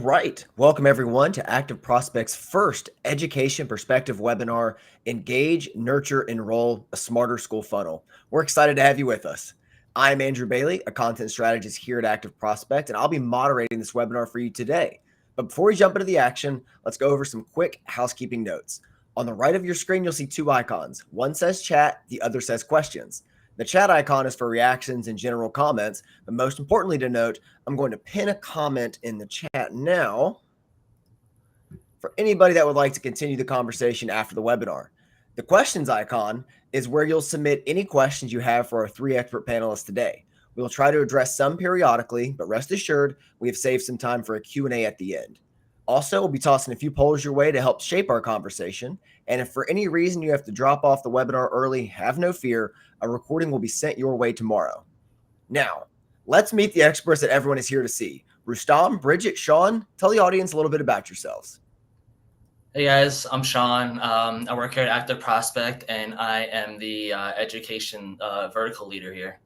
right. Welcome everyone to ActiveProspect's first education perspective webinar, Engage, Nurture, Enroll, a Smarter School Funnel. We're excited to have you with us. I'm Andrew Bailey, a content strategist here at ActiveProspect, and I'll be moderating this webinar for you today. But before we jump into the action, let's go over some quick housekeeping notes. On the right of your screen, you'll see two icons. One says chat, the other says questions. The chat icon is for reactions and general comments, but most importantly to note, I'm going to pin a comment in the chat now for anybody that would like to continue the conversation after the webinar. The questions icon is where you'll submit any questions you have for our three expert panelists today. We'll try to address some periodically, but rest assured, we have saved some time for a Q&A at the end. Also, we'll be tossing a few polls your way to help shape our conversation. And if for any reason you have to drop off the webinar early, have no fear. A recording will be sent your way tomorrow. Now, let's meet the experts that everyone is here to see. Rustam, Bridget, Shawn, tell the audience a little bit about yourselves. Hey guys, I'm Shawn. I work here at ActiveProspect, and I am the education vertical leader here.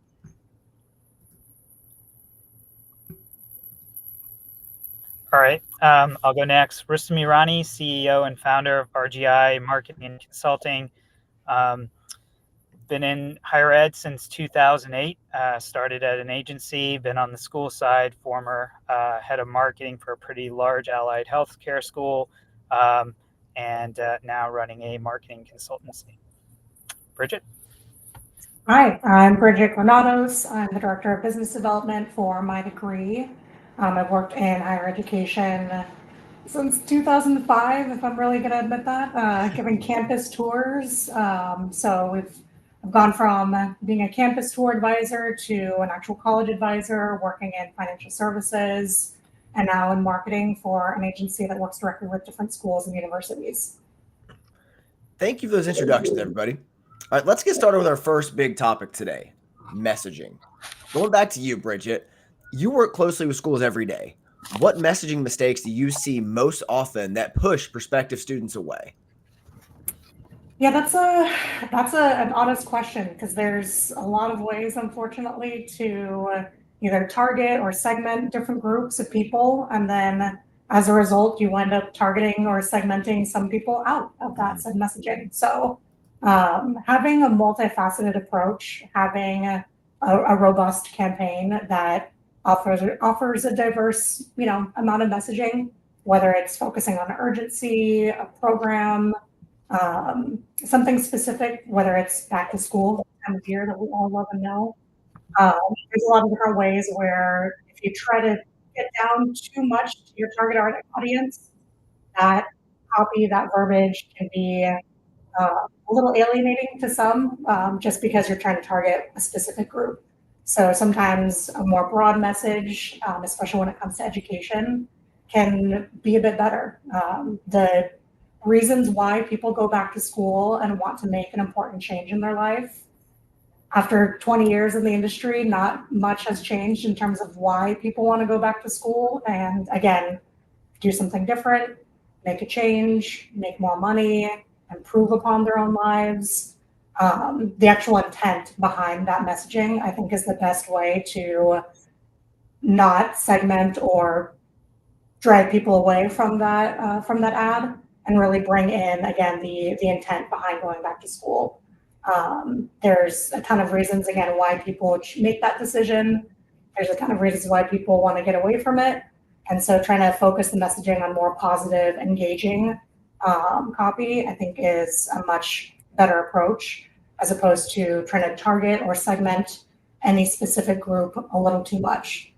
All right, I'll go next. Rustam Irani, CEO and founder of RGI Marketing and Consulting. Been in higher ed since 2008, started at an agency, been on the school side, former head of marketing for a pretty large allied healthcare school, and now running a marketing consultancy. Bridget? Hi, I'm Bridget Granados. I'm the Director of Business Development for MyDegree. I've worked in higher education since 2005, if I'm really going to admit that, giving campus tours. I've gone from being a campus tour advisor to an actual college advisor, working in financial services, and now in marketing for an agency that works directly with different schools and universities. Thank you for those introductions, everybody. All right, let's get started with our first big topic today, messaging. Going back to you, Bridget, you work closely with schools every day. What messaging mistakes do you see most often that push prospective students away? Yeah, that's an honest question, because there's a lot of ways, unfortunately, to either target or segment different groups of people, and then as a result, you end up targeting or segmenting some people out of that said messaging. So having a multifaceted approach, having a robust campaign that offers a diverse, amount of messaging, whether it's focusing on urgency, a program, something specific, whether it's back to school time of year that we all love and know. There's a lot of different ways where if you try to get down too much to your target audience, that copy, that verbiage can be a little alienating to some, just because you're trying to target a specific group. So sometimes a more broad message, especially when it comes to education, can be a bit better. The reasons why people go back to school and want to make an important change in their life. After 20 years in the industry, not much has changed in terms of why people want to go back to school. And again, do something different, make a change, make more money, improve upon their own lives. The actual intent behind that messaging, I think, is the best way to not segment or drive people away from that ad, and really bring in, again, the intent behind going back to school. There's a ton of reasons, again, why people make that decision. There's a ton of reasons why people want to get away from it. And so trying to focus the messaging on more positive, engaging copy, I think, is a much better approach, as opposed to trying to target or segment any specific group a little too much.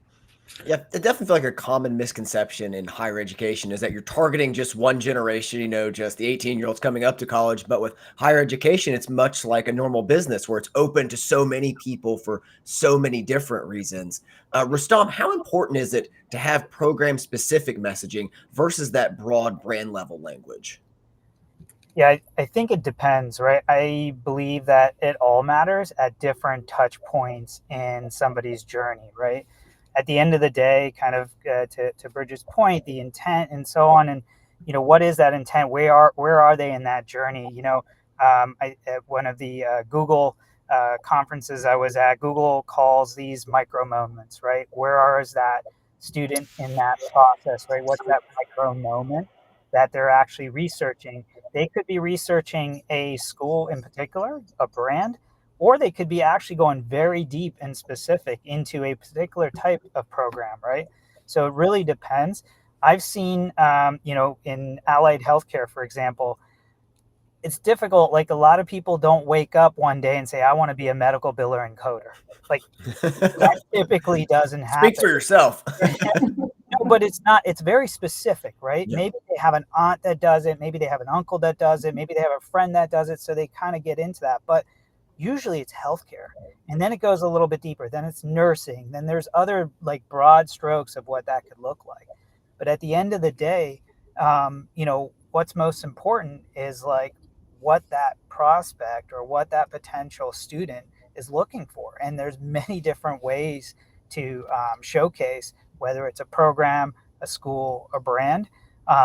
Yeah, I definitely feel like a common misconception in higher education is that you're targeting just one generation, just the 18-year-olds coming up to college. But with higher education, it's much like a normal business where it's open to so many people for so many different reasons. Rustam, how important is it to have program-specific messaging versus that broad brand-level language? Yeah, I think it depends, right? I believe that it all matters at different touch points in somebody's journey, right? At the end of the day, kind of to Bridget's point, the intent and so on, and what is that intent? Where are they in that journey? At one of the Google conferences I was at, Google calls these micro moments, right? Where is that student in that process, right? What's that micro moment that they're actually researching? They could be researching a school in particular, a brand, or they could be actually going very deep and specific into a particular type of program, right? So it really depends. I've seen, in allied healthcare, for example, it's difficult. Like, a lot of people don't wake up one day and say, I want to be a medical biller and coder. Like, that typically doesn't happen. Speak for yourself. No, but it's very specific, right? Yeah. Maybe they have an aunt that does it. Maybe they have an uncle that does it. Maybe they have a friend that does it. So they kind of get into that. But usually it's healthcare. And then it goes a little bit deeper. Then it's nursing. Then there's other like broad strokes of what that could look like. But at the end of the day, what's most important is like what that prospect or what that potential student is looking for. And there's many different ways to showcase, whether it's a program, a school, a brand.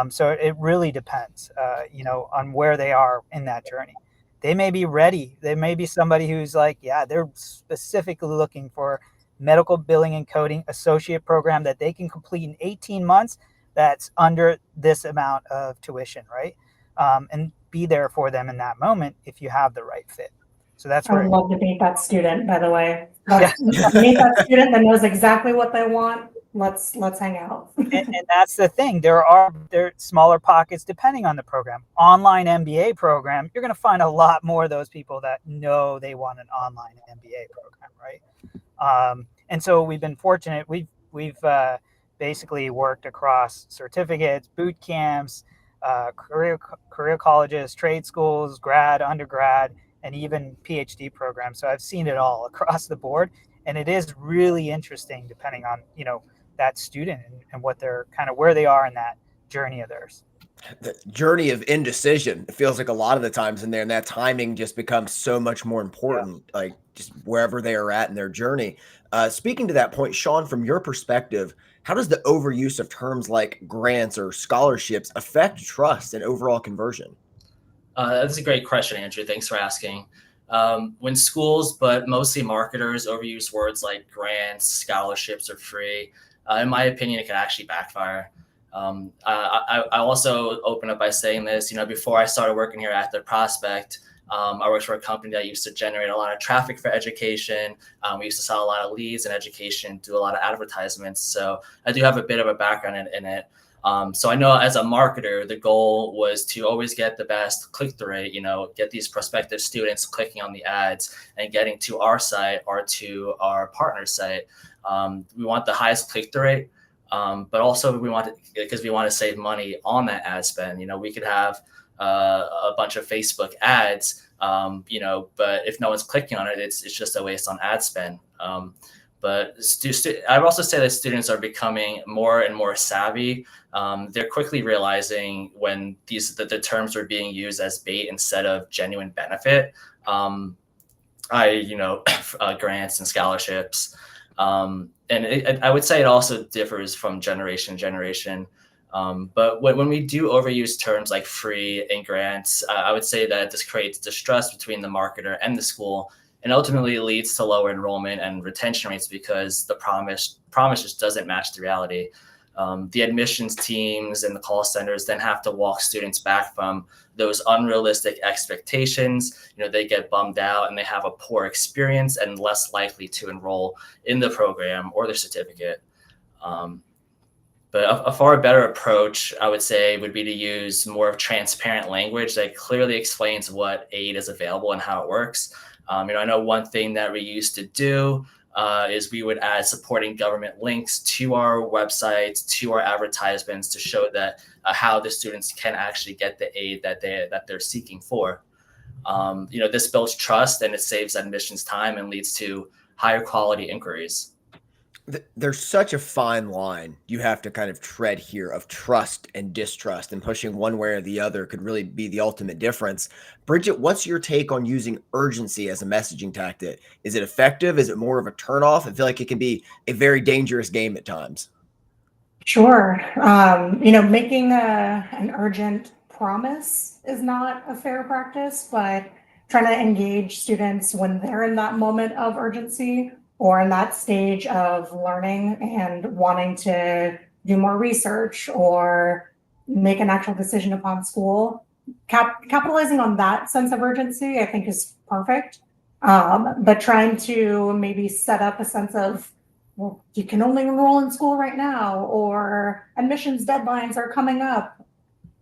So it really depends, on where they are in that journey. They may be ready. They may be somebody who's like, yeah, they're specifically looking for medical billing and coding associate program that they can complete in 18 months. That's under this amount of tuition, right? And be there for them in that moment if you have the right fit. So that's I where would love to meet that student, by the way. Meet that student that knows exactly what they want. Let's hang out. and that's the thing. There are smaller pockets depending on the program. Online MBA program, you're going to find a lot more of those people that know they want an online MBA program, right? And so we've been fortunate. We've basically worked across certificates, boot camps, career colleges, trade schools, grad, undergrad, and even PhD programs. So I've seen it all across the board, and it is really interesting depending on that student and what they're kind of where they are in that journey of theirs. The journey of indecision. It feels like a lot of the times in there, and that timing just becomes so much more important, like just wherever they are at in their journey. Speaking to that point, Shawn, from your perspective, how does the overuse of terms like grants or scholarships affect trust and overall conversion? That's a great question, Andrew. Thanks for asking. When schools, but mostly marketers, overuse words like grants, scholarships, or free, in my opinion, it can actually backfire. I also open up by saying this, before I started working here at ActiveProspect, I worked for a company that used to generate a lot of traffic for education. We used to sell a lot of leads in education, do a lot of advertisements. So I do have a bit of a background in it. So I know as a marketer, the goal was to always get the best click-through rate, get these prospective students clicking on the ads and getting to our site or to our partner site. We want the highest click-through rate, but also we want to save money on that ad spend. We could have a bunch of Facebook ads, but if no one's clicking on it, it's just a waste on ad spend. But I'd also say that students are becoming more and more savvy. They're quickly realizing when the terms are being used as bait instead of genuine benefit. Grants and scholarships. And I would say it also differs from generation to generation. But when we do overuse terms like free and grants, I would say that this creates distrust between the marketer and the school, and ultimately leads to lower enrollment and retention rates because the promise just doesn't match the reality. The admissions teams and the call centers then have to walk students back from those unrealistic expectations. They get bummed out and they have a poor experience and less likely to enroll in the program or the certificate. But a far better approach, I would say, would be to use more of transparent language that clearly explains what aid is available and how it works. I know one thing that we used to do is we would add supporting government links to our websites, to our advertisements to show that how the students can actually get the aid that they're seeking for. This builds trust and it saves admissions time and leads to higher quality inquiries. There's such a fine line you have to kind of tread here of trust and distrust, and pushing one way or the other could really be the ultimate difference. Bridget, what's your take on using urgency as a messaging tactic? Is it effective? Is it more of a turnoff? I feel like it can be a very dangerous game at times. Sure. Making an urgent promise is not a fair practice, but trying to engage students when they're in that moment of urgency or in that stage of learning and wanting to do more research or make an actual decision upon school, capitalizing on that sense of urgency, I think, is perfect. But trying to maybe set up a sense of, well, you can only enroll in school right now, or admissions deadlines are coming up.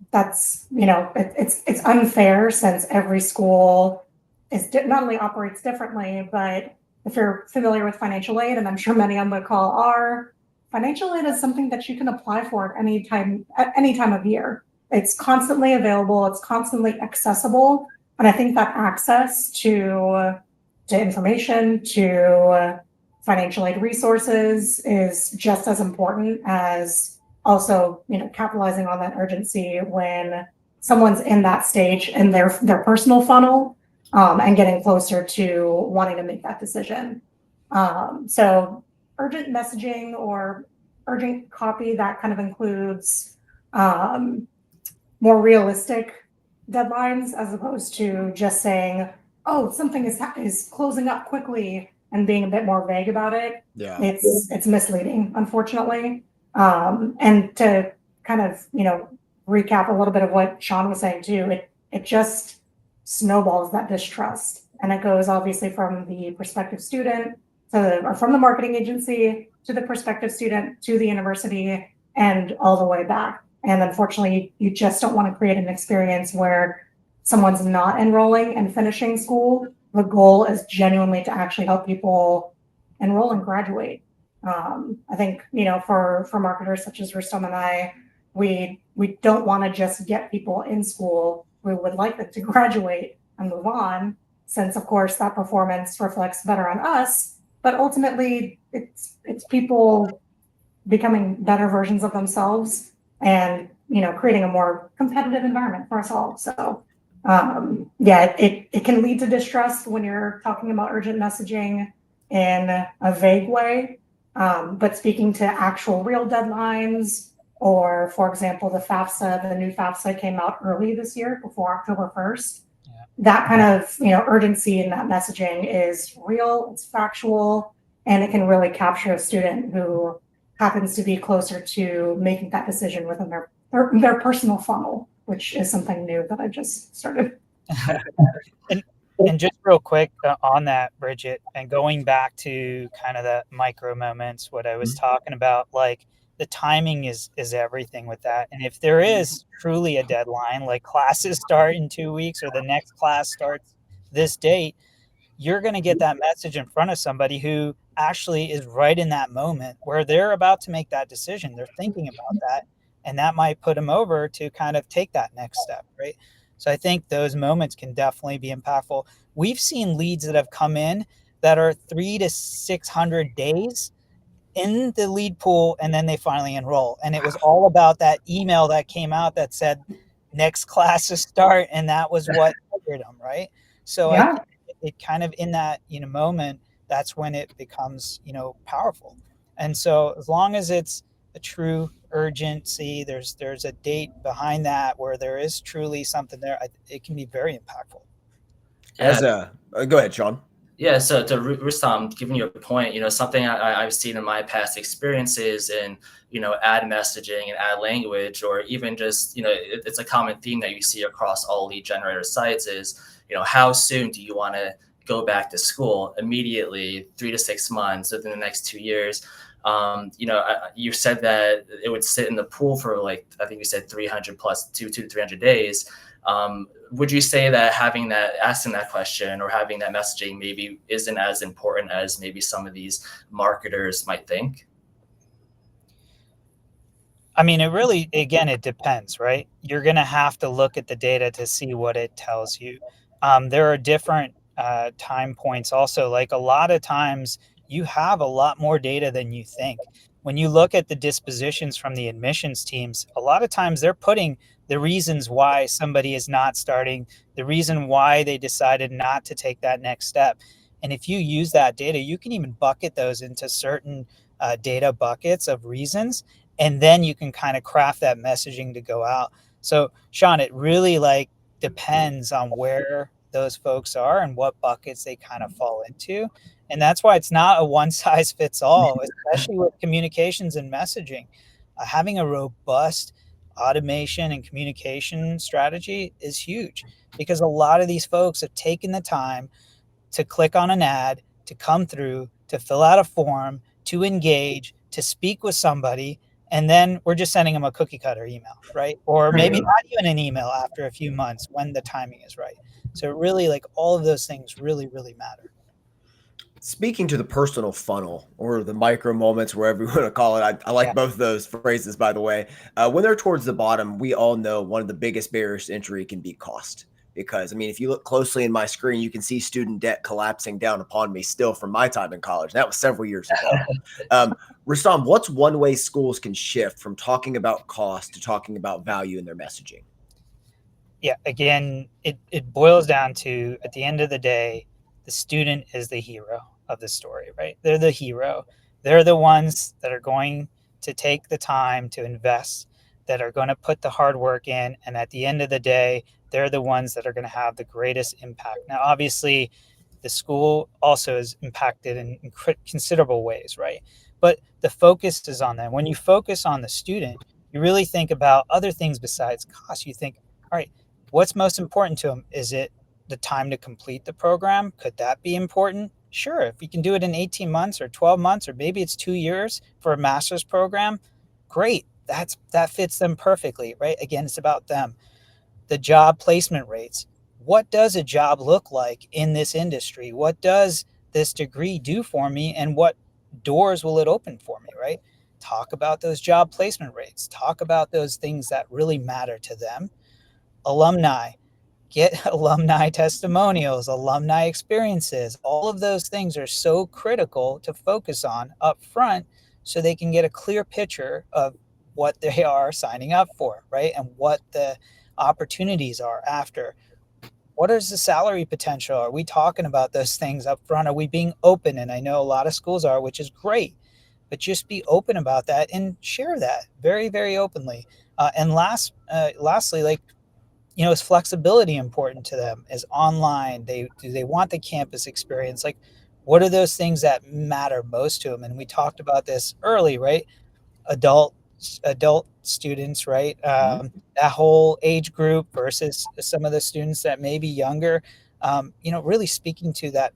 That's, it's unfair, since every school not only operates differently, but if you're familiar with financial aid, and I'm sure many on the call are, financial aid is something that you can apply for at any time of year. It's constantly available, it's constantly accessible. And I think that access to information, to financial aid resources is just as important as also, capitalizing on that urgency when someone's in that stage in their personal funnel, and getting closer to wanting to make that decision. So urgent messaging or urgent copy, that kind of includes more realistic deadlines, as opposed to just saying, oh, something is closing up quickly, and being a bit more vague about it. Yeah. It's misleading, unfortunately. And to kind of, recap a little bit of what Shawn was saying too, it just snowballs that distrust. And it goes obviously from the prospective student or from the marketing agency to the prospective student to the university and all the way back. And unfortunately, you just don't want to create an experience where someone's not enrolling and finishing school. The goal is genuinely to actually help people enroll and graduate. I think, for marketers such as Rustam and I, we don't want to just get people in school. We would like them to graduate and move on, since of course that performance reflects better on us, but ultimately it's people becoming better versions of themselves and, creating a more competitive environment for us all. So it can lead to distrust when you're talking about urgent messaging in a vague way. But speaking to actual real deadlines, or for example, the new FAFSA came out early this year, before October 1st. Yeah. That kind of, urgency in that messaging is real, it's factual, and it can really capture a student who happens to be closer to making that decision within their personal funnel, which is something new that I just started. And just real quick on that, Bridget, and going back to kind of the micro moments, what I was talking about, like the timing is everything with that. And if there is truly a deadline, like classes start in 2 weeks or the next class starts this date, you're going to get that message in front of somebody who actually is right in that moment where they're about to make that decision. They're thinking about that, and that might put them over to kind of take that next step, right? So I think those moments can definitely be impactful. We've seen leads that have come in that are 300 to 600 days in the lead pool, and then they finally enroll. And it was all about that email that came out that said next classes start, and that was what triggered them, right? So yeah. I think it kind of in that moment, that's when it becomes powerful. And so as long as it's a true urgency, there's a date behind that where there is truly something there, it can be very impactful. Go ahead, Shawn. Yeah, so to Rustam, giving you a point, something I've seen in my past experiences in, ad messaging and ad language, or even just, it's a common theme that you see across all lead generator sites is, how soon do you want to go back to school? Immediately, 3 to 6 months, within the next 2 years. You said that it would sit in the pool for I think you said 300 plus 200 to 300 days. Would you say that asking that question or having that messaging maybe isn't as important as maybe some of these marketers might think? I mean, it really, again, it depends, right? You're going to have to look at the data to see what it tells you. There are different time points also. Like a lot of times you have a lot more data than you think. When you look at the dispositions from the admissions teams, a lot of times they're putting the reasons why somebody is not starting, the reason why they decided not to take that next step. And if you use that data, you can even bucket those into certain data buckets of reasons. And then you can kind of craft that messaging to go out. So Shawn, it really depends on where those folks are and what buckets they kind of fall into. And that's why it's not a one size fits all, especially with communications and messaging. Having a robust automation and communication strategy is huge, because a lot of these folks have taken the time to click on an ad, to come through, to fill out a form, to engage, to speak with somebody, and then we're just sending them a cookie cutter email, right? Or maybe not even an email after a few months when the timing is right. So really, like, all of those things really, really matter. Speaking to the personal funnel or the micro moments, wherever you want to call it, I like both those phrases, by the way. When they're towards the bottom, we all know one of the biggest barriers to entry can be cost. Because, I mean, if you look closely in my screen, you can see student debt collapsing down upon me still from my time in college. That was several years ago. Rustam, what's one way schools can shift from talking about cost to talking about value in their messaging? Yeah, again, it boils down to, at the end of the day, the student is the hero of the story, right? They're the hero. They're the ones that are going to take the time to invest, that are going to put the hard work in. And at the end of the day, they're the ones that are going to have the greatest impact. Now, obviously, the school also is impacted in considerable ways, right? But the focus is on them. When you focus on the student, you really think about other things besides cost. You think, all right, what's most important to them? Is it the time to complete the program? Could that be important? Sure. If you can do it in 18 months or 12 months, or maybe it's 2 years for a master's program, great. That fits them perfectly, right? Again, it's about them. The job placement rates. What does a job look like in this industry? What does this degree do for me, and what doors will it open for me, right? Talk about those job placement rates. Talk about those things that really matter to them. Alumni. Get alumni testimonials, alumni experiences. All of those things are so critical to focus on up front, so they can get a clear picture of what they are signing up for, right? And what the opportunities are after. What is the salary potential? Are we talking about those things up front? Are we being open? And I know a lot of schools are, which is great, but just be open about that and share that very, very openly. And lastly, like, is flexibility important to them? Is online? Do they want the campus experience? Like, what are those things that matter most to them? And we talked about this early, right? Adult students, right? That whole age group versus some of the students that may be younger. Really speaking to that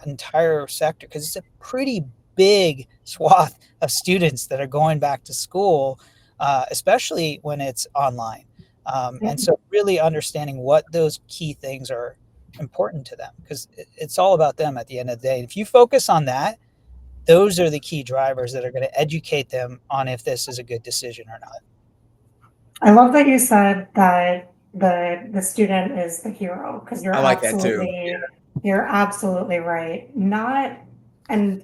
entire sector, because it's a pretty big swath of students that are going back to school, especially when it's online. And so really understanding what those key things are important to them, because it's all about them at the end of the day. If you focus on that, those are the key drivers that are going to educate them on if this is a good decision or not. I love that you said that the student is the hero, because I like that too. You're absolutely right. And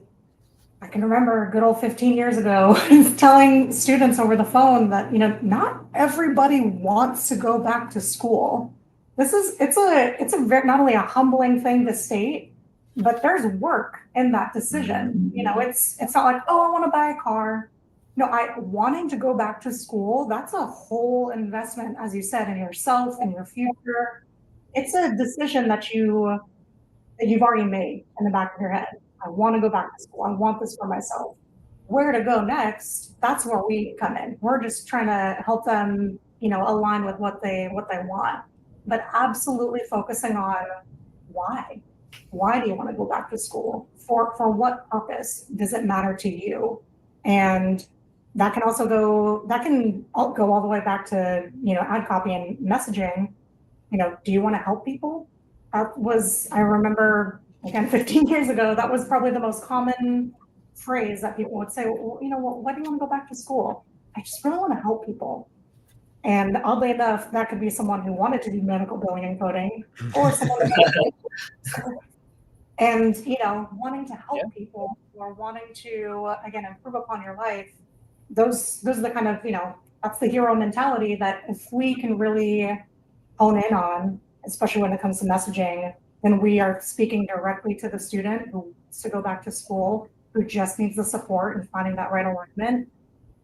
I can remember a good old 15 years ago telling students over the phone that, not everybody wants to go back to school. It's a very, not only a humbling thing to state, but there's work in that decision. It's not like, oh, I want to buy a car. No, wanting to go back to school, that's a whole investment, as you said, in yourself and your future. It's a decision that you've already made in the back of your head. I want to go back to school. I want this for myself. Where to go next? That's where we come in. We're just trying to help them, align with what they want. But absolutely focusing on why. Why do you want to go back to school? For what purpose does it matter to you? And that can go all the way back to, ad copy and messaging. Do you want to help people? I remember, again, 15 years ago, that was probably the most common phrase that people would say, well, why do you want to go back to school? I just really want to help people. And oddly enough, that could be someone who wanted to do medical billing and coding, or someone and, wanting to help people, or wanting to, again, improve upon your life. Those are the kind of, that's the hero mentality that if we can really hone in on, especially when it comes to messaging, then we are speaking directly to the student who wants to go back to school, who just needs the support and finding that right alignment.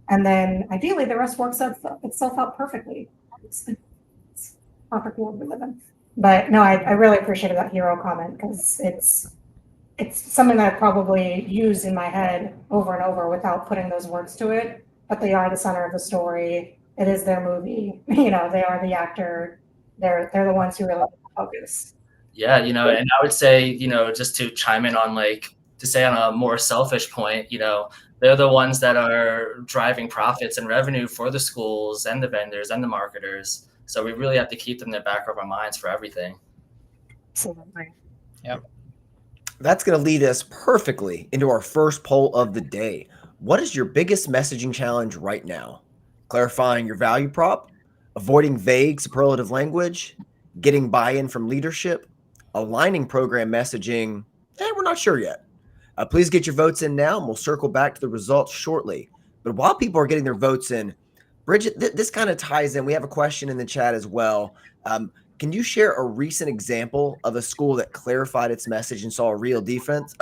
And then ideally the rest works itself out perfectly. It's the perfect world we live in. But no, I really appreciated that hero comment because it's something that I probably use in my head over and over without putting those words to it. But they are the center of the story. It is their movie. They are the actor. They're the ones who really focus. Yeah, and I would say, just to chime in on to say on a more selfish point, they're the ones that are driving profits and revenue for the schools and the vendors and the marketers. So we really have to keep them in the back of our minds for everything. Absolutely. Yep. That's going to lead us perfectly into our first poll of the day. What is your biggest messaging challenge right now? Clarifying your value prop, avoiding vague superlative language, getting buy-in from leadership, aligning program messaging? We're not sure yet. Please get your votes in now, and we'll circle back to the results shortly. But while people are getting their votes in, Bridget, this kind of ties in. We have a question in the chat as well. Can you share a recent example of a school that clarified its message and saw a real difference?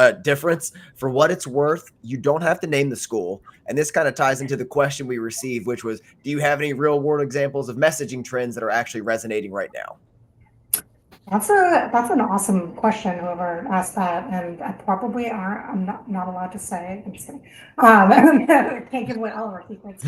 For what it's worth, you don't have to name the school. And this kind of ties into the question we received, which was, do you have any real world examples of messaging trends that are actually resonating right now? That's an awesome question, whoever asked that, and I probably aren't. I'm not allowed to say. I'm just kidding. Can't give away all of our secrets.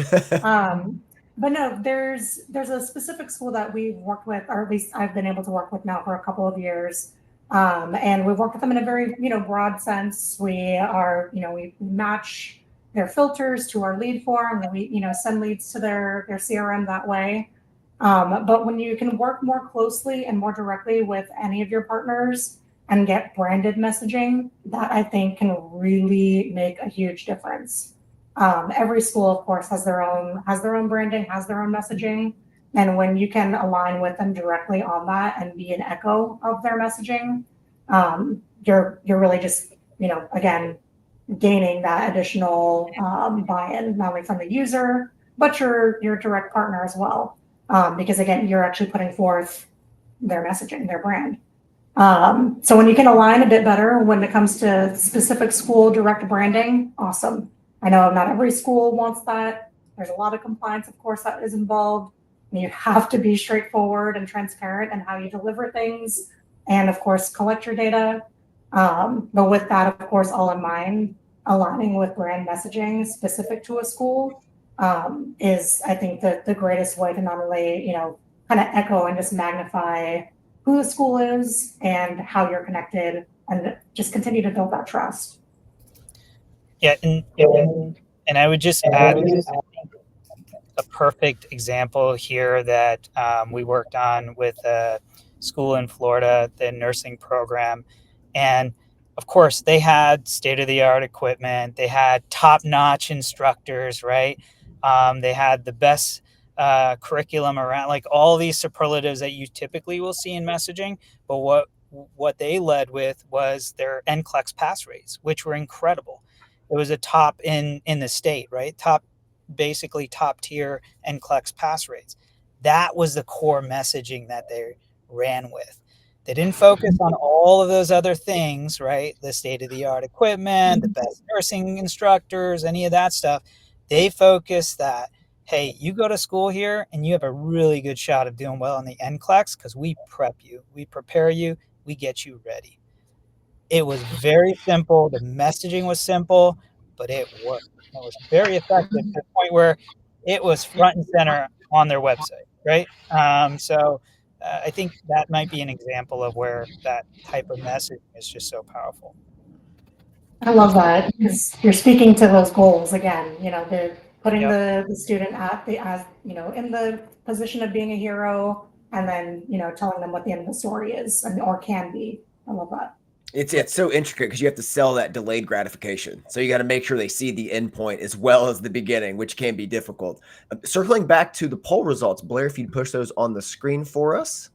But no, there's a specific school that we've worked with, or at least I've been able to work with now for a couple of years, and we've worked with them in a very broad sense. We are we match their filters to our lead form, and we send leads to their CRM that way. But when you can work more closely and more directly with any of your partners and get branded messaging, that I think can really make a huge difference. Every school, of course, has their own branding, has their own messaging, and when you can align with them directly on that and be an echo of their messaging, you're really just again gaining that additional buy-in, not only from the user but your direct partner as well. Because again, you're actually putting forth their messaging, their brand. So when you can align a bit better when it comes to specific school direct branding, awesome. I know not every school wants that. There's a lot of compliance, of course, that is involved. And you have to be straightforward and transparent in how you deliver things, and of course, collect your data. But with that, of course, all in mind, aligning with brand messaging specific to a school is, I think, the greatest way to not only kind of echo and just magnify who the school is and how you're connected, and just continue to build that trust. Yeah, and I would just add a perfect example here that we worked on with a school in Florida, the nursing program, and of course they had state-of-the-art equipment, they had top-notch instructors, right? They had the best curriculum around, like all these superlatives that you typically will see in messaging. But what they led with was their NCLEX pass rates, which were incredible. It was a top in the state, right? Basically top tier NCLEX pass rates. That was the core messaging that they ran with. They didn't focus on all of those other things, right? The state-of-the-art equipment, the best nursing instructors, any of that stuff. They focused that, hey, you go to school here and you have a really good shot of doing well on the NCLEX because we prep you, we prepare you, we get you ready. It was very simple. The messaging was simple, but it worked. It was very effective to the point where it was front and center on their website, right? So I think that might be an example of where that type of message is just so powerful. I love that, because you're speaking to those goals again. The putting the student in the position of being a hero, and then telling them what the end of the story is, or can be. I love that. It's so intricate because you have to sell that delayed gratification. So you got to make sure they see the end point as well as the beginning, which can be difficult. Circling back to the poll results, Blair, if you'd push those on the screen for us.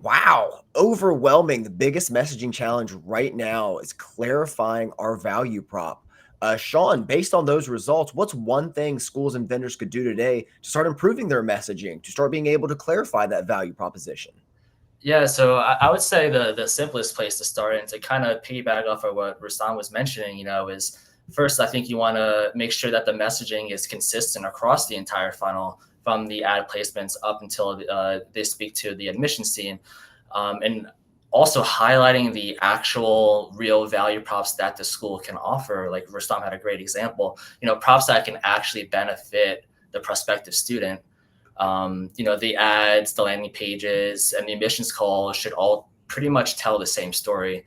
Wow, overwhelming. The biggest messaging challenge right now is clarifying our value prop. Shawn, based on those results, what's one thing schools and vendors could do today to start improving their messaging, to start being able to clarify that value proposition? Yeah, so I would say the simplest place to start, and to kind of piggyback off of what Rustam was mentioning, is first, I think you want to make sure that the messaging is consistent across the entire funnel, from the ad placements up until they speak to the admissions team, and also highlighting the actual real value props that the school can offer. Like Rustam had a great example, props that can actually benefit the prospective student. The ads, the landing pages, and the admissions call should all pretty much tell the same story.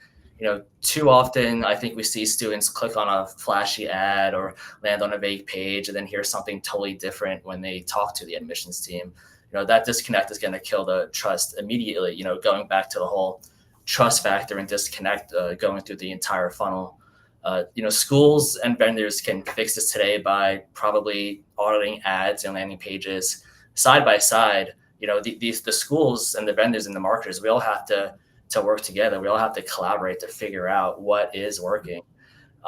Too often I think we see students click on a flashy ad or land on a vague page and then hear something totally different when they talk to the admissions team. That disconnect is going to kill the trust immediately, going back to the whole trust factor and disconnect going through the entire funnel. Schools and vendors can fix this today by probably auditing ads and landing pages side by side. The schools and the vendors and the marketers, we all have to work together. We all have to collaborate to figure out what is working.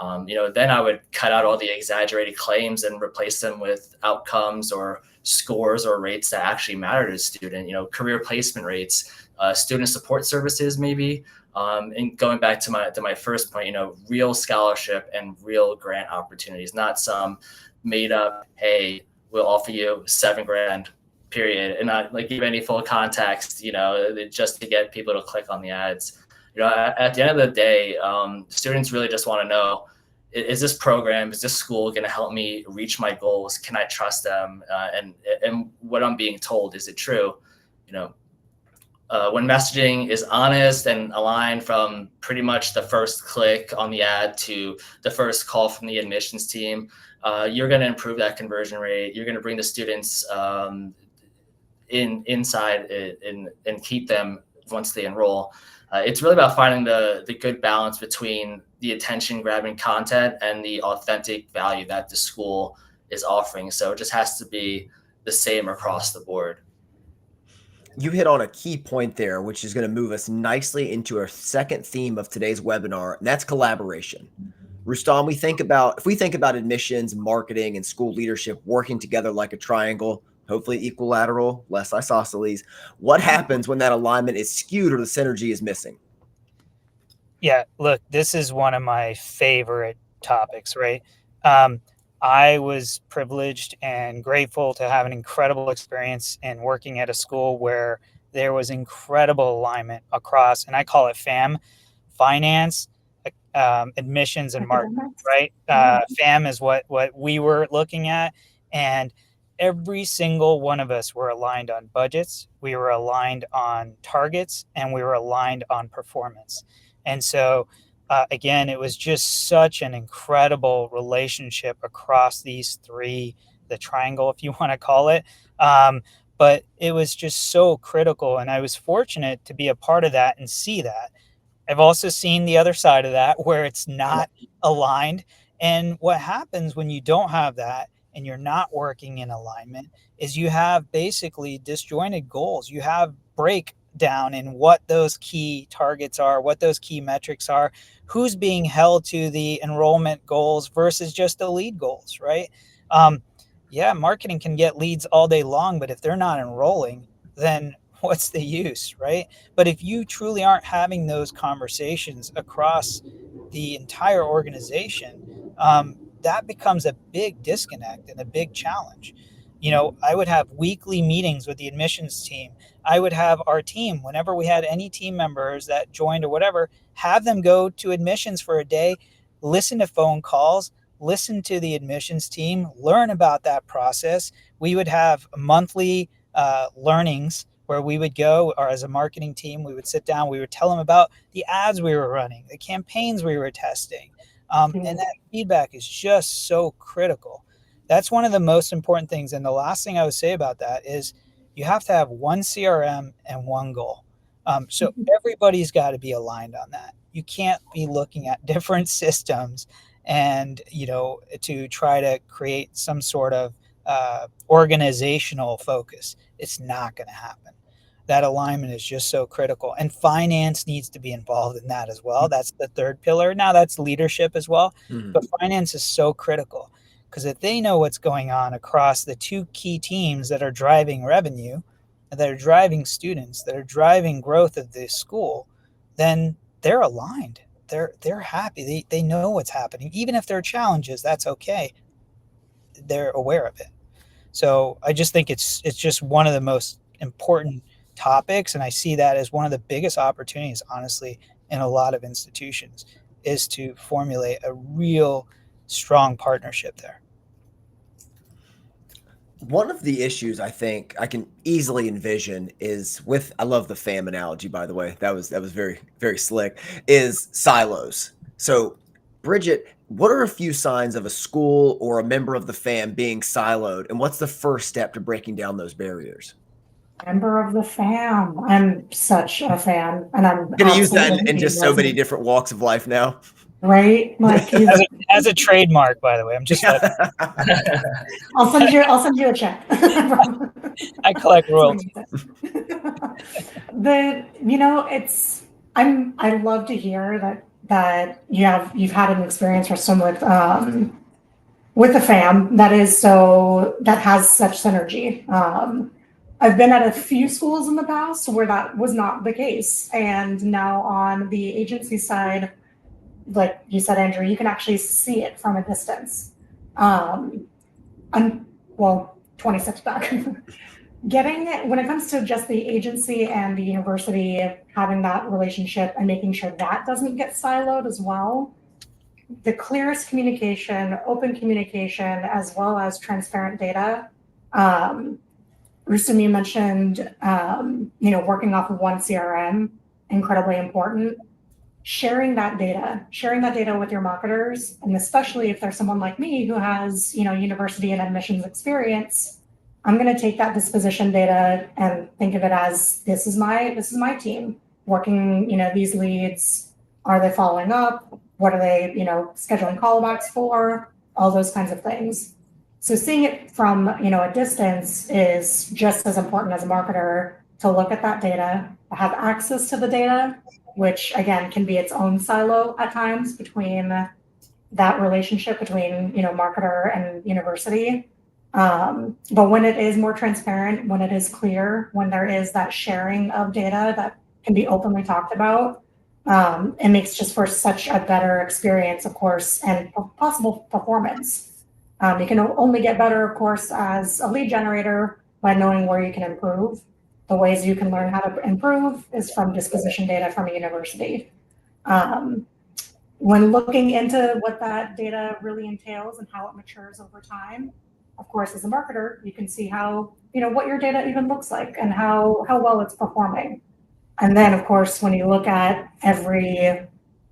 Then I would cut out all the exaggerated claims and replace them with outcomes or scores or rates that actually matter to the student. Career placement rates, student support services, maybe. And going back to my first point, real scholarship and real grant opportunities, not some made up, hey, we'll offer you $7,000, period, and not like give any full context, just to get people to click on the ads. At the end of the day, students really just want to know, is this program, is this school going to help me reach my goals? Can I trust them? And what I'm being told, is it true? When messaging is honest and aligned from pretty much the first click on the ad to the first call from the admissions team, you're going to improve that conversion rate. You're going to bring the students inside and keep them once they enroll. It's really about finding the good balance between the attention grabbing content and the authentic value that the school is offering. So it just has to be the same across the board. You hit on a key point there, which is going to move us nicely into our second theme of today's webinar, and that's collaboration. Rustam, if we think about admissions, marketing, and school leadership working together like a triangle, hopefully equilateral, less isosceles, what happens when that alignment is skewed or the synergy is missing? Yeah, look, this is one of my favorite topics, right? I was privileged and grateful to have an incredible experience in working at a school where there was incredible alignment across, and I call it FAM, finance, admissions, and marketing, right? FAM is what we were looking at, and every single one of us were aligned on budgets, we were aligned on targets, and we were aligned on performance. And so again, it was just such an incredible relationship across these three, the triangle, if you want to call it. But it was just so critical. And I was fortunate to be a part of that and see that. I've also seen the other side of that where it's not aligned. And what happens when you don't have that and you're not working in alignment is you have basically disjointed goals. You have breakdown in what those key targets are, what those key metrics are, who's being held to the enrollment goals versus just the lead goals, right? Marketing can get leads all day long, but if they're not enrolling, then what's the use, right? But if you truly aren't having those conversations across the entire organization, that becomes a big disconnect and a big challenge. I would have weekly meetings with the admissions team. I would have our team, whenever we had any team members that joined or whatever, have them go to admissions for a day, listen to phone calls, listen to the admissions team, learn about that process. We would have monthly learnings where we would go, or as a marketing team, we would sit down, we would tell them about the ads we were running, the campaigns we were testing. And that feedback is just so critical. That's one of the most important things. And the last thing I would say about that is you have to have one CRM and one goal. So everybody's got to be aligned on that. You can't be looking at different systems and, to try to create some sort of organizational focus. It's not going to happen. That alignment is just so critical. And finance needs to be involved in that as well. That's the third pillar. Now that's leadership as well. But finance is so critical because if they know what's going on across the two key teams that are driving revenue, that are driving students, that are driving growth of the school, then they're aligned. They're happy. They know what's happening. Even if there are challenges, that's okay. They're aware of it. So I just think it's just one of the most important topics, and I see that as one of the biggest opportunities, honestly, in a lot of institutions, is to formulate a real strong partnership there. One of the issues I think I can easily envision is with, I love the fam analogy, by the way. That was very, very slick, is silos. So, Bridget, what are a few signs of a school or a member of the fam being siloed, and what's the first step to breaking down those barriers? Member of the fam. I'm such a fan, and I'm Gonna use that absolutely in just so many different walks of life now. right. Like As a trademark, by the way, I'm just letting I'll send you a check. I collect royalties. I love to hear that you've had an experience, Rustam, with a fam that has such synergy. I've been at a few schools in the past where that was not the case, and now on the agency side, like you said, Andrew, you can actually see it from a distance. I'm 20 steps back. When it comes to just the agency and the university, having that relationship and making sure that doesn't get siloed as well. The clearest communication, open communication, as well as transparent data. Rustam, you mentioned, working off of one CRM, incredibly important. Sharing that data with your marketers, and especially if there's someone like me who has, university and admissions experience, I'm going to take that disposition data and think of it as this is my team working, these leads. Are they following up? What are they, scheduling callbacks for? All those kinds of things. So seeing it from, a distance is just as important as a marketer to look at that data, have access to the data, which again can be its own silo at times between that relationship between, marketer and university. But when it is more transparent, when it is clear, when there is that sharing of data that can be openly talked about, it makes just for such a better experience, of course, and possible performance. You can only get better, of course, as a lead generator by knowing where you can improve. The ways you can learn how to improve is from disposition data from a university. When looking into what that data really entails and how it matures over time, of course, as a marketer, you can see how, what your data even looks like and how well it's performing. And then, of course, when you look at every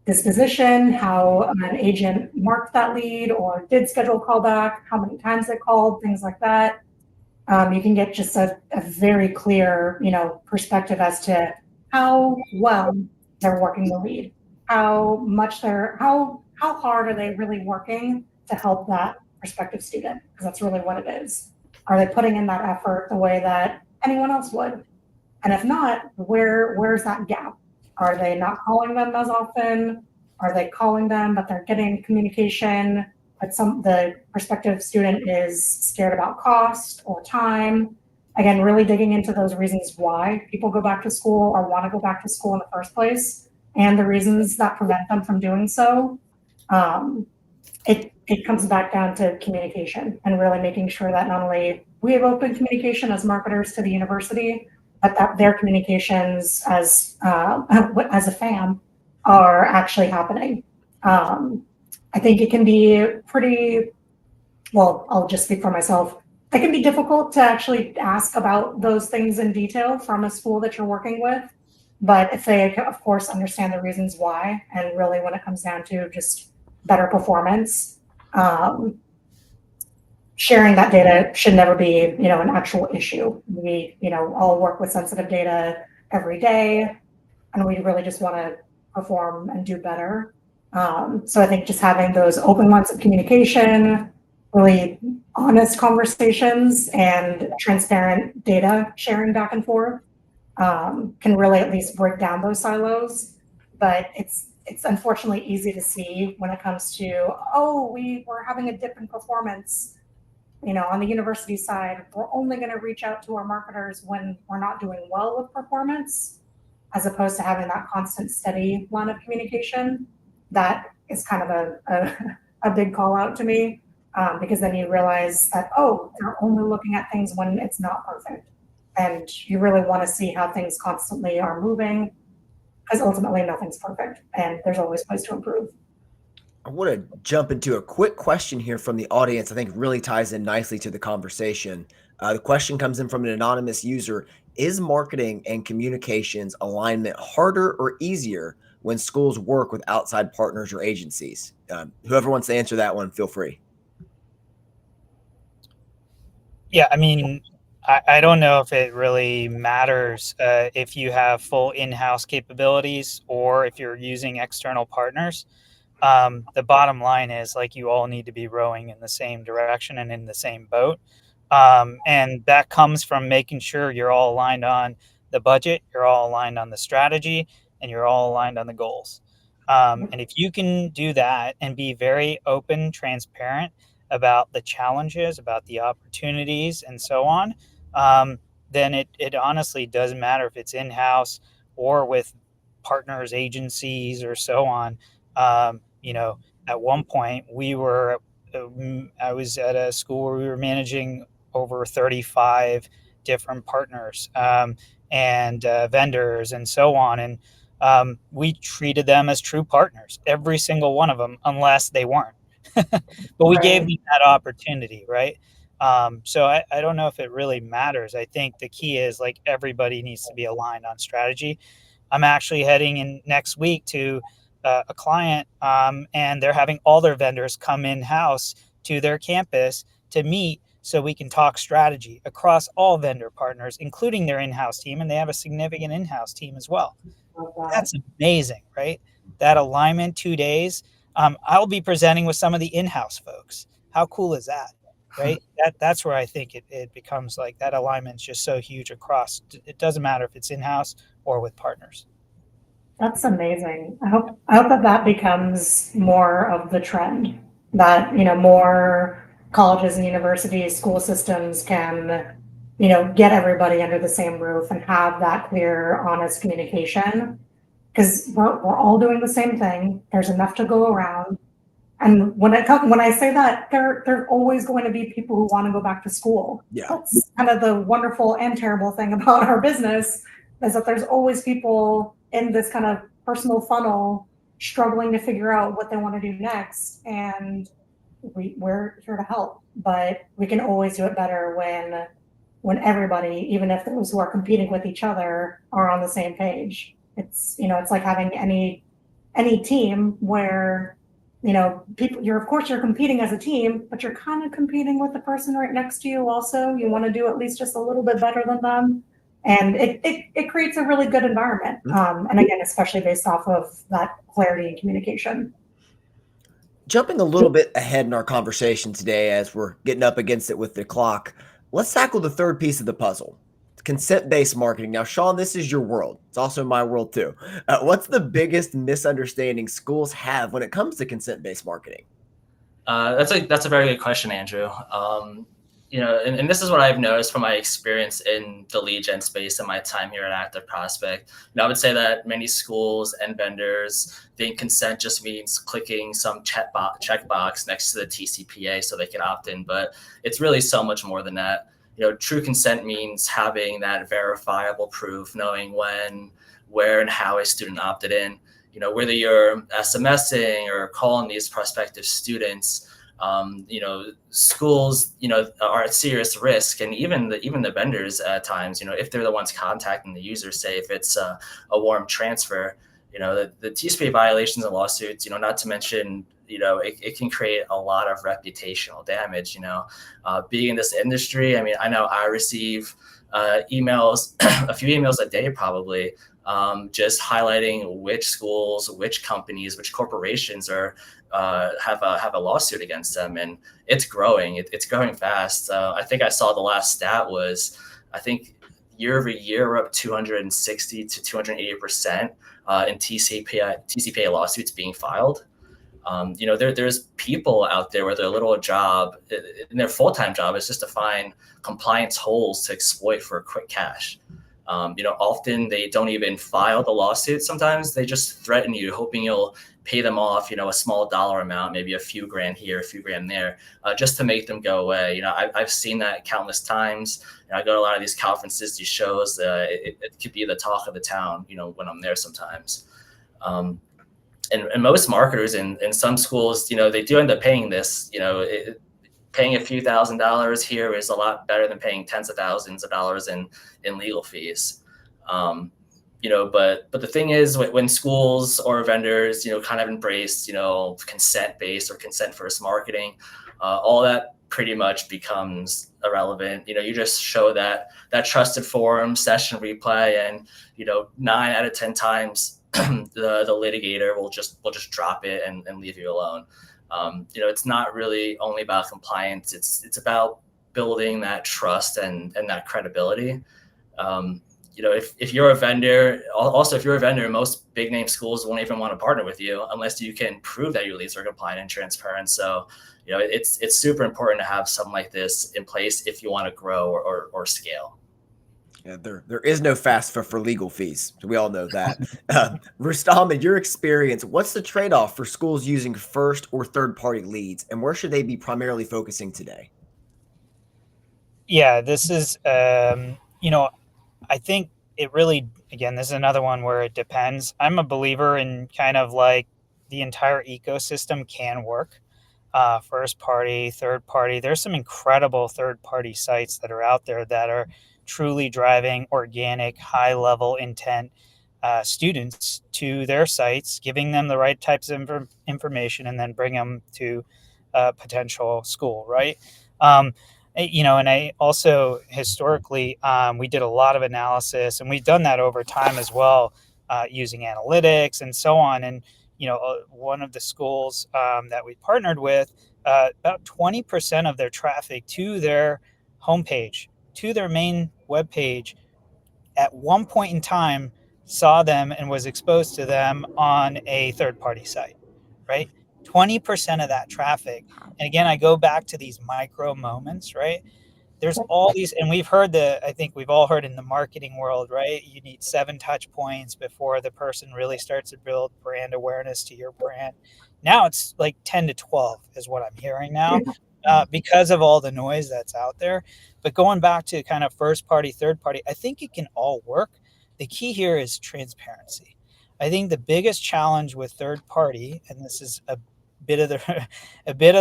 disposition, how an agent marked that lead or did schedule callback, how many times they called, things like that, you can get just a very clear, perspective as to how well they're working the lead, how hard are they really working to help that prospective student, because that's really what it is. Are they putting in that effort the way that anyone else would? And if not, where's that gap? Are they not calling them as often? Are they calling them, but they're getting communication, but the prospective student is scared about cost or time? Again, really digging into those reasons why people go back to school or want to go back to school in the first place, and the reasons that prevent them from doing so. It comes back down to communication and really making sure that not only we have open communication as marketers to the university, but that their communications as a fam are actually happening. I think it can be I'll just speak for myself. It can be difficult to actually ask about those things in detail from a school that you're working with. But if they, of course, understand the reasons why, and really when it comes down to just better performance, sharing that data should never be, an actual issue. We, all work with sensitive data every day, and we really just want to perform and do better. So I think just having those open lines of communication, really honest conversations, and transparent data sharing back and forth can really at least break down those silos. But it's unfortunately easy to see when it comes to, we're having a dip in performance. On the university side, we're only going to reach out to our marketers when we're not doing well with performance, as opposed to having that constant, steady line of communication. That is kind of a big call out to me. because then you realize that, oh, they're only looking at things when it's not perfect. And you really want to see how things constantly are moving, because ultimately nothing's perfect and there's always ways to improve. I want to jump into a quick question here from the audience. I think really ties in nicely to the conversation. The question comes in from an anonymous user. Is marketing and communications alignment harder or easier when schools work with outside partners or agencies? Whoever wants to answer that one, feel free. Yeah, I mean, I don't know if it really matters if you have full in-house capabilities or if you're using external partners. The bottom line is, like, you all need to be rowing in the same direction and in the same boat. And that comes from making sure you're all aligned on the budget, you're all aligned on the strategy, and you're all aligned on the goals. And if you can do that and be very open, transparent about the challenges, about the opportunities, and so on, then it honestly doesn't matter if it's in-house or with partners, agencies, or so on. At one point I was at a school where we were managing over 35 different partners, and vendors and so on. And we treated them as true partners, every single one of them, unless they weren't. But we gave them that opportunity, right? So I don't know if it really matters. I think the key is, like, everybody needs to be aligned on strategy. I'm actually heading in next week to a client, and they're having all their vendors come in-house to their campus to meet so we can talk strategy across all vendor partners, including their in-house team. And they have a significant in-house team as well. That's amazing, right? That alignment, 2 days. I'll be presenting with some of the in-house folks. How cool is that, right? That's where I think it becomes like that alignment's just so huge across. It doesn't matter if it's in-house or with partners. That's amazing. I hope that becomes more of the trend, that, more colleges and universities, school systems can, get everybody under the same roof and have that clear, honest communication, because we're all doing the same thing. There's enough to go around. And when I say that, there's always going to be people who want to go back to school. Yeah. That's kind of the wonderful and terrible thing about our business, is that there's always people in this kind of personal funnel struggling to figure out what they want to do next. And we're here to help, but we can always do it better when everybody, even if those who are competing with each other, are on the same page. It's like having any team where, people, of course you're competing as a team, but you're kind of competing with the person right next to you also. You want to do at least just a little bit better than them. And it creates a really good environment. And again, especially based off of that clarity and communication. Jumping a little bit ahead in our conversation today, as we're getting up against it with the clock, let's tackle the third piece of the puzzle, consent-based marketing. Now, Shawn, this is your world. It's also my world too. What's the biggest misunderstanding schools have when it comes to consent-based marketing? That's a very good question, Andrew. And this is what I've noticed from my experience in the lead gen space and my time here at ActiveProspect. I would say that many schools and vendors think consent just means clicking some checkbox next to the TCPA so they can opt in, but it's really so much more than that. True consent means having that verifiable proof, knowing when, where, and how a student opted in. Whether you're SMSing or calling these prospective students, schools, are at serious risk, and even the vendors at times, if they're the ones contacting the user, say if it's a warm transfer, the TCPA violations and lawsuits, not to mention, it can create a lot of reputational damage. Being in this industry, I mean, I know I receive emails, a few emails a day probably, just highlighting which schools, which companies, which corporations are have a lawsuit against them, and it's growing. It's growing fast. I think I saw the last stat was, I think year over year, we're up 260 to 280% in TCPA lawsuits being filed. There's people out there where their little job, and their full-time job is just to find compliance holes to exploit for quick cash. Often they don't even file the lawsuit. Sometimes they just threaten you, hoping you'll pay them off, a small dollar amount, maybe a few grand here, a few grand there, just to make them go away. I've seen that countless times. I go to a lot of these conferences, these shows. It could be the talk of the town, when I'm there sometimes. And most marketers in some schools, they do end up paying this. Paying a few $1,000s here is a lot better than paying tens of thousands of dollars in legal fees. But the thing is, when schools or vendors, kind of embrace, consent-based or consent-first marketing, all that pretty much becomes irrelevant. You just show that trusted forum session replay, and 9 out of 10 times the litigator will just drop it and leave you alone. It's not really only about compliance. It's about building that trust and that credibility. If you're a vendor, most big name schools won't even want to partner with you unless you can prove that your leads are compliant and transparent. So, it's super important to have something like this in place if you want to grow or scale. Yeah, there is no FAFSA for legal fees. We all know that. Rustam, in your experience, what's the trade-off for schools using first or third-party leads, and where should they be primarily focusing today? Yeah, this is, I think it really, again, this is another one where it depends. I'm a believer in kind of like the entire ecosystem can work. First party, third party. There's some incredible third party sites that are out there that are truly driving organic, high level intent students to their sites, giving them the right types of information, and then bring them to a potential school, right? And I also historically, we did a lot of analysis, and we've done that over time as well, using analytics and so on. And, one of the schools that we partnered with, about 20% of their traffic to their homepage, to their main webpage, at one point in time saw them and was exposed to them on a third-party site, right? 20% of that traffic. And again, I go back to these micro moments, right? There's all these, and I think we've all heard in the marketing world, right? You need 7 touch points before the person really starts to build brand awareness to your brand. Now it's like 10 to 12 is what I'm hearing now, because of all the noise that's out there. But going back to kind of first party, third party, I think it can all work. The key here is transparency. I think the biggest challenge with third party, and this is a bit of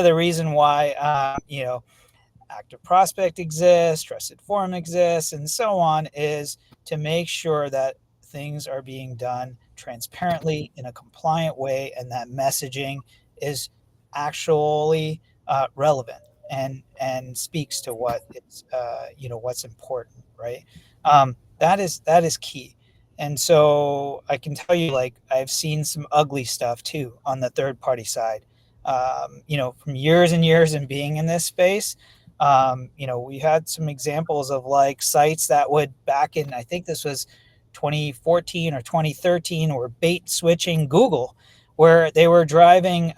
the reason why, ActiveProspect exists, Trusted Forum exists, and so on, is to make sure that things are being done transparently in a compliant way, and that messaging is actually relevant and speaks to what it's what's important, right? That is key. And so I can tell you, like, I've seen some ugly stuff too on the third party side. From years and years in being in this space. We had some examples of like sites that would, back in, I think this was 2014 or 2013, were bait switching Google, where they were running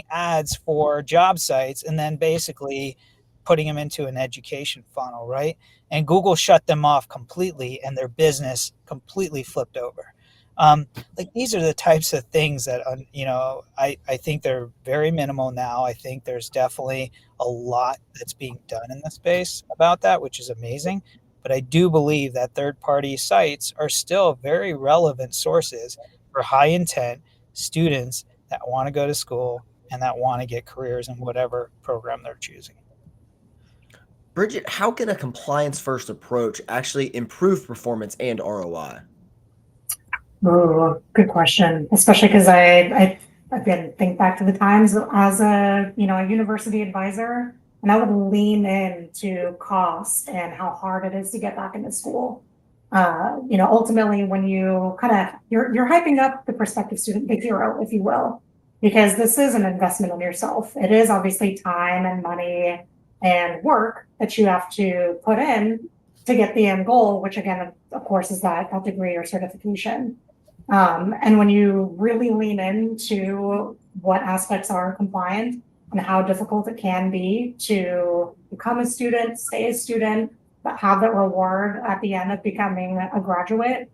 ads for job sites and then basically putting them into an education funnel, right? And Google shut them off completely, and their business completely flipped over. These are the types of things that, I think they're very minimal now. I think there's definitely a lot that's being done in the space about that, which is amazing. But I do believe that third-party sites are still very relevant sources for high intent students that want to go to school and that want to get careers in whatever program they're choosing. Bridget, how can a compliance first approach actually improve performance and ROI? Oh, good question. Especially because I again think back to the times as a university advisor, and I would lean into cost and how hard it is to get back into school. Ultimately, when you're hyping up the prospective student, the hero, if you will, because this is an investment in yourself. It is obviously time and money and work that you have to put in to get the end goal, which again, of course, is that degree or certification. And when you really lean into what aspects are compliant and how difficult it can be to become a student, stay a student, that have that reward at the end of becoming a graduate,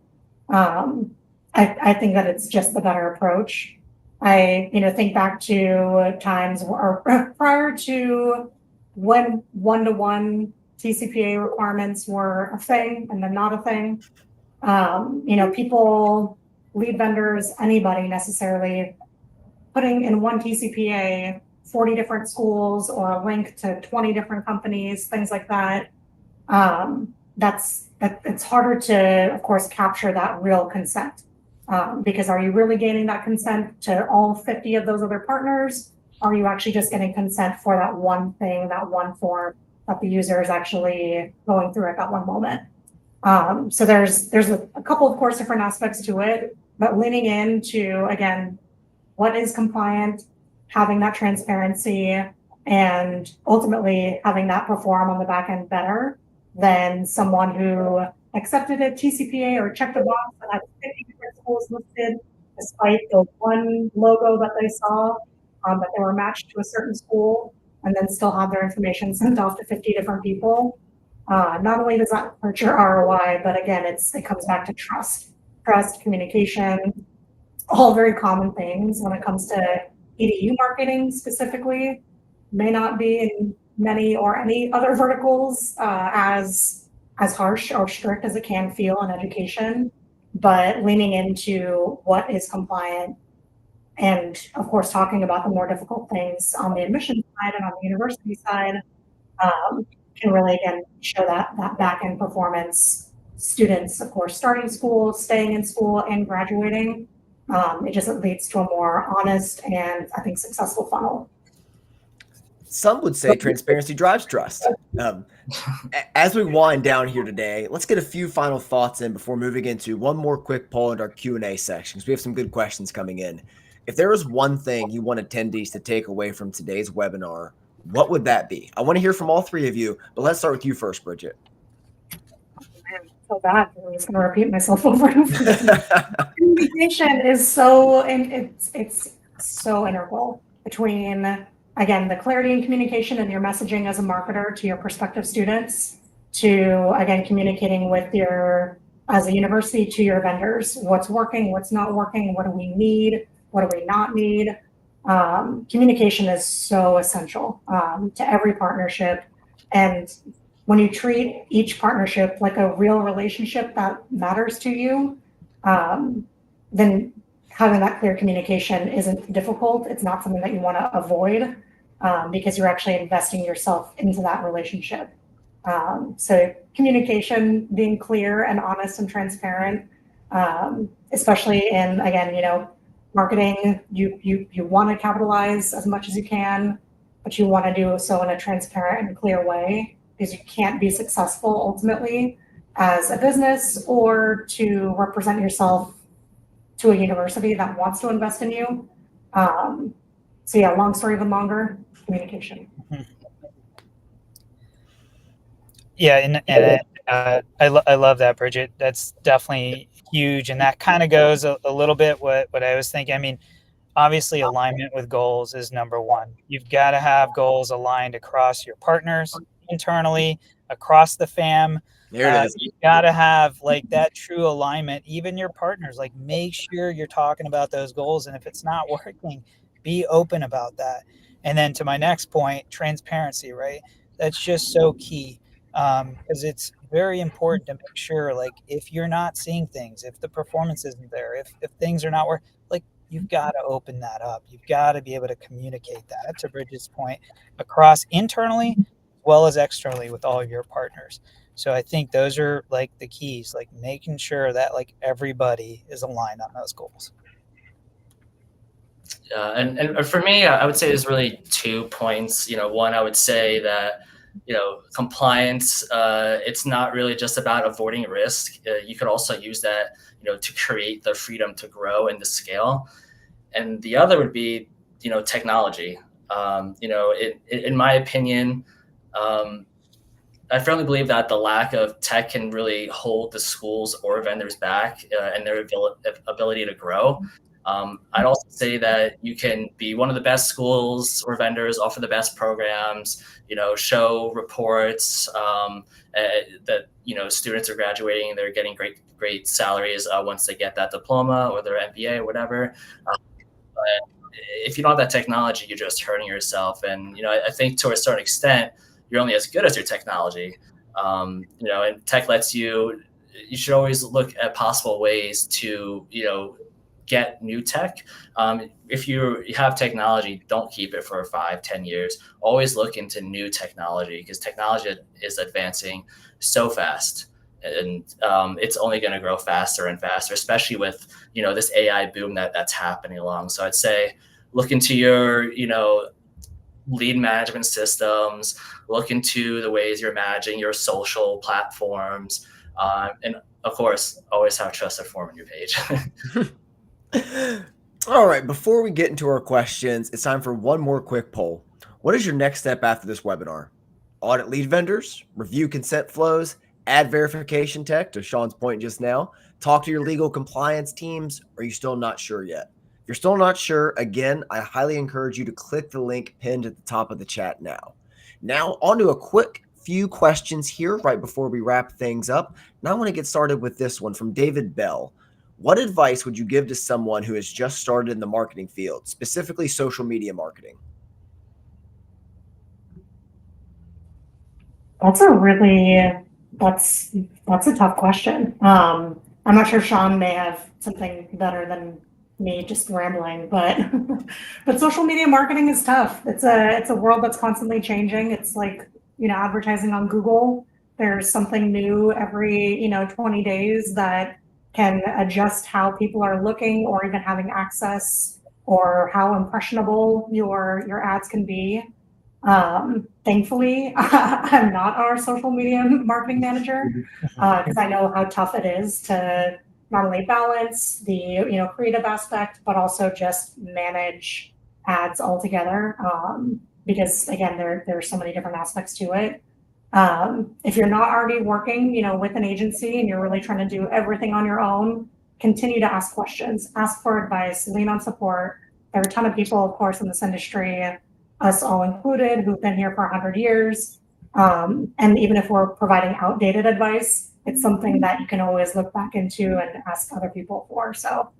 I think that it's just the better approach. I, think back to times or prior to when one-to-one TCPA requirements were a thing and then not a thing. People, lead vendors, anybody necessarily putting in one TCPA 40 different schools or a link to 20 different companies, things like that. It's harder to, of course, capture that real consent. Because are you really gaining that consent to all 50 of those other partners? Are you actually just getting consent for that one thing, that one form that the user is actually going through at that one moment? So there's a couple, of course, different aspects to it, but leaning into, again, what is compliant, having that transparency, and ultimately having that perform on the back end better than someone who accepted a TCPA or checked a box and had 50 different schools listed, despite the one logo that they saw, that they were matched to a certain school, and then still have their information sent off to 50 different people. Not only does that hurt your ROI, but again, it comes back to trust, communication, all very common things when it comes to EDU marketing specifically. May not be in many or any other verticals as harsh or strict as it can feel in education, but leaning into what is compliant and, of course, talking about the more difficult things on the admission side and on the university side can really, again, show that back end performance. Students, of course, starting school, staying in school, and graduating. It just leads to a more honest and, I think, successful funnel. Some would say transparency drives trust. As we wind down here today, let's get a few final thoughts in before moving into one more quick poll in our Q&A section, because we have some good questions coming in. If there was one thing you want attendees to take away from today's webinar, what would that be? I want to hear from all three of you, but let's start with you first, Bridget. Man, so bad. I'm just going to repeat myself over and over. Communication is so, and it's so integral between, again, the clarity in communication and your messaging as a marketer to your prospective students, to, again, communicating with as a university to your vendors, what's working, what's not working, what do we need, what do we not need. Communication is so essential to every partnership. And when you treat each partnership like a real relationship that matters to you, then having that clear communication isn't difficult. It's not something that you want to avoid because you're actually investing yourself into that relationship. So communication, being clear and honest and transparent, especially in, again, marketing, you want to capitalize as much as you can, but you want to do so in a transparent and clear way, because you can't be successful ultimately as a business or to represent yourself to a university that wants to invest in you. So yeah, long story even longer, communication. Yeah, and I love that, Bridget. That's definitely huge, and that kind of goes a little bit what I was thinking. I mean, obviously, alignment with goals is number one. You've got to have goals aligned across your partners, internally, across the fam. There it is. You've got to have like that true alignment. Even your partners, like, make sure you're talking about those goals, and if it's not working, be open about that. And then to my next point, transparency, right? That's just so key. Because it's very important to make sure, like, if you're not seeing things, if the performance isn't there, if things are not working, like, you've got to open that up. You've got to be able to communicate that, to Bridget's point, across internally as well as externally with all of your partners. So I think those are like the keys, like making sure that like everybody is aligned on those goals. And for me, I would say there's really 2 points. One, I would say that compliance, it's not really just about avoiding risk. You could also use that, to create the freedom to grow and to scale. And the other would be, technology. In my opinion, I firmly believe that the lack of tech can really hold the schools or vendors back and their ability to grow. I'd also say that you can be one of the best schools or vendors, offer the best programs, show reports that, students are graduating, they're getting great salaries once they get that diploma or their MBA or whatever. But if you don't have that technology, you're just hurting yourself. And, I think to a certain extent, you're only as good as your technology. And tech lets you should always look at possible ways to, get new tech. If you have technology, don't keep it for 5-10 years. Always look into new technology, because technology is advancing so fast, and it's only going to grow faster and faster, especially with this AI boom that's happening along. So I'd say look into your lead management systems, look into the ways you're managing your social platforms, and of course always have trusted form on your page. All right, before we get into our questions, it's time for one more quick poll. What is your next step after this webinar? Audit lead vendors, review consent flows, add verification tech, to Shawn's point just now, talk to your legal compliance teams? Or are you still not sure yet? If you're still not sure, again, I highly encourage you to click the link pinned at the top of the chat now. Now, on to a quick few questions here right before we wrap things up. Now I want to get started with this one from David Bell. What advice would you give to someone who has just started in the marketing field, specifically social media marketing? That's a tough question. I'm not sure Shawn may have something better than me just rambling, but but social media marketing is tough. It's a world that's constantly changing. It's like, advertising on Google. There's something new every, 20 days that can adjust how people are looking or even having access, or how impressionable your ads can be. Thankfully, I'm not our social media marketing manager, because I know how tough it is to not only balance the creative aspect, but also just manage ads altogether. Because again, there's so many different aspects to it. If you're not already working, with an agency and you're really trying to do everything on your own, continue to ask questions, ask for advice, lean on support. There are a ton of people, of course, in this industry, us all included, who've been here for 100 years. And even if we're providing outdated advice, it's something that you can always look back into and ask other people for. So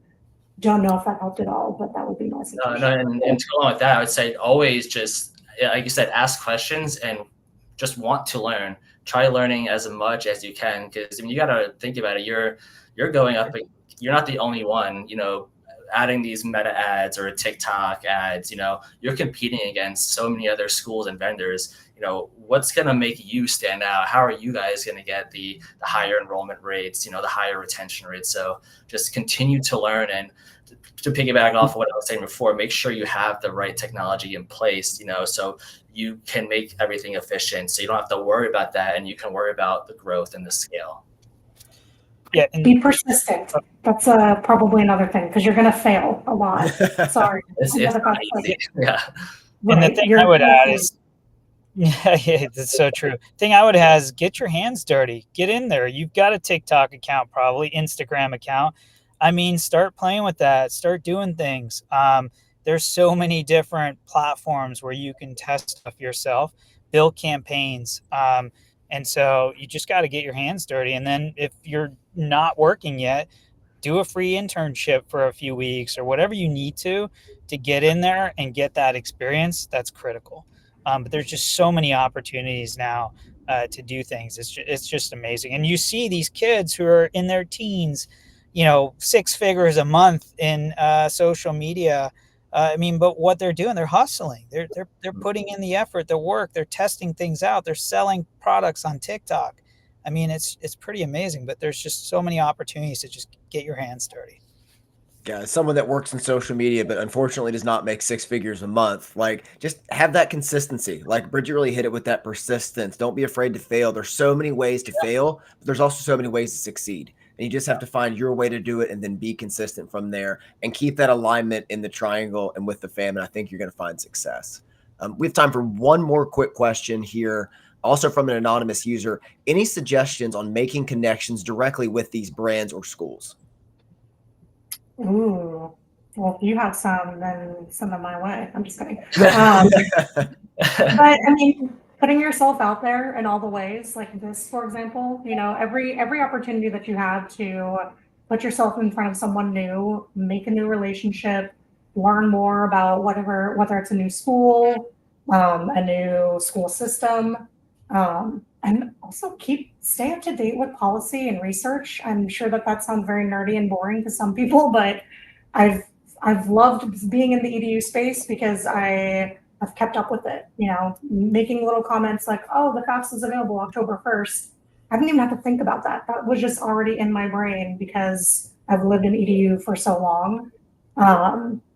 don't know if that helped at all, but that would be my suggestion. No, and to go along with that, I would say always just, like you said, ask questions and just want to learn. Try learning as much as you can, because you got to think about it. You're going up, you're not the only one, adding these meta ads or TikTok ads. You're competing against so many other schools and vendors. What's going to make you stand out? How are you guys going to get the higher enrollment rates, the higher retention rates? So just continue to learn. And to piggyback off of what I was saying before, make sure you have the right technology in place, so you can make everything efficient. So you don't have to worry about that, and you can worry about the growth and the scale. Yeah, be persistent. That's probably another thing, because you're going to fail a lot. Sorry. It's not easy. Yeah. And the thing I would add is, yeah, that's so true. Thing I would add is get your hands dirty. Get in there. You've got a TikTok account, probably Instagram account. I mean, start playing with that. Start doing things. There's so many different platforms where you can test stuff yourself, build campaigns. And so you just got to get your hands dirty. And then if you're not working yet, do a free internship for a few weeks or whatever you need to get in there and get that experience. That's critical. But there's just so many opportunities now to do things. It's just amazing. And you see these kids who are in their teens, 6 figures a month in social media. But what they're doing, they're hustling. They're putting in the effort, the work. They're testing things out. They're selling products on TikTok. It's pretty amazing. But there's just so many opportunities to just get your hands dirty. Yeah, someone that works in social media, but unfortunately does not make 6 figures a month. Just have that consistency. Like Bridget really hit it with that persistence. Don't be afraid to fail. There's so many ways to fail, but there's also so many ways to succeed. And you just have to find your way to do it and then be consistent from there and keep that alignment in the triangle and with the fam. And I think you're going to find success. We have time for one more quick question here, also from an anonymous user. Any suggestions on making connections directly with these brands or schools? Ooh, Well, if you have some, then send them my way. I'm just kidding. But I mean, putting yourself out there in all the ways, like this, for example, every opportunity that you have to put yourself in front of someone new, make a new relationship, learn more about whether it's a new school, a new school system, and also stay up to date with policy and research. I'm sure that sounds very nerdy and boring to some people, but I've I've loved being in the EDU space because I've kept up with it, making little comments like, oh, the FAFSA is available October 1st. I didn't even have to think about that. That was just already in my brain because I've lived in EDU for so long.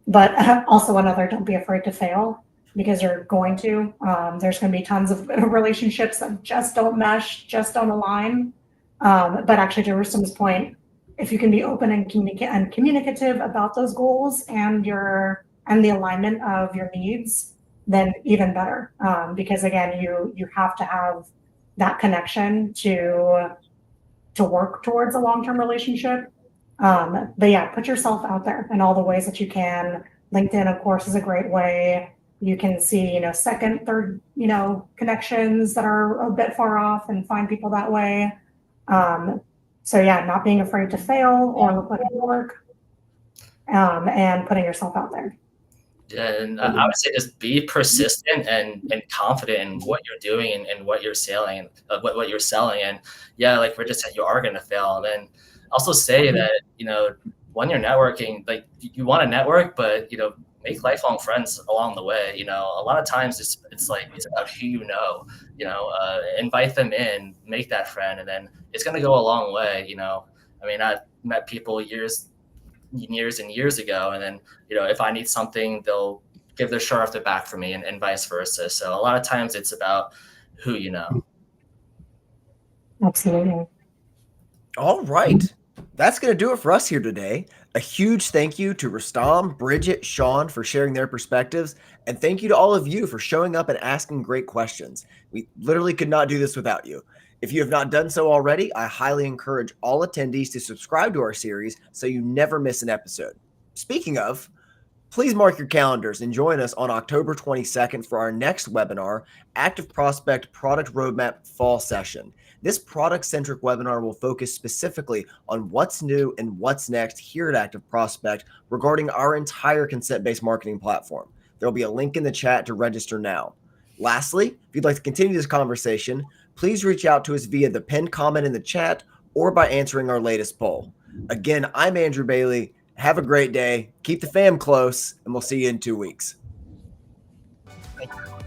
But also another, don't be afraid to fail because you're going to. There's going to be tons of relationships that just don't mesh, just don't align. But actually, to Rustam's point, if you can be open and communicative about those goals and the alignment of your needs, then even better. Because again, you have to have that connection to work towards a long-term relationship. But yeah, put yourself out there in all the ways that you can. LinkedIn, of course, is a great way. You can see, second, third, connections that are a bit far off and find people that way. So yeah, not being afraid to fail or look like work, and putting yourself out there. And I would say just be persistent and confident in what you're doing and what you're selling, what you're selling. And yeah, like Bridget said, you are going to fail. And then also say that, when you're networking, like you want to network, but, make lifelong friends along the way. A lot of times it's about who invite them in, make that friend, and then it's going to go a long way. I mean, I've met people years and years ago, and then if I need something, they'll give their shirt off their back for me, and vice versa. So a lot of times it's about who you know. Absolutely. All right. That's going to do it for us here today. A huge thank you to Rustam, Bridget, Shawn for sharing their perspectives, and thank you to all of you for showing up and asking great questions. We literally could not do this without you. If you have not done so already, I highly encourage all attendees to subscribe to our series so you never miss an episode. Speaking of, please mark your calendars and join us on October 22nd for our next webinar, ActiveProspect Product Roadmap Fall Session. This product-centric webinar will focus specifically on what's new and what's next here at ActiveProspect regarding our entire consent-based marketing platform. There will be a link in the chat to register now. Lastly, if you'd like to continue this conversation, please reach out to us via the pinned comment in the chat or by answering our latest poll. Again, I'm Andrew Bailey. Have a great day. Keep the fam close, and we'll see you in 2 weeks. Thank you.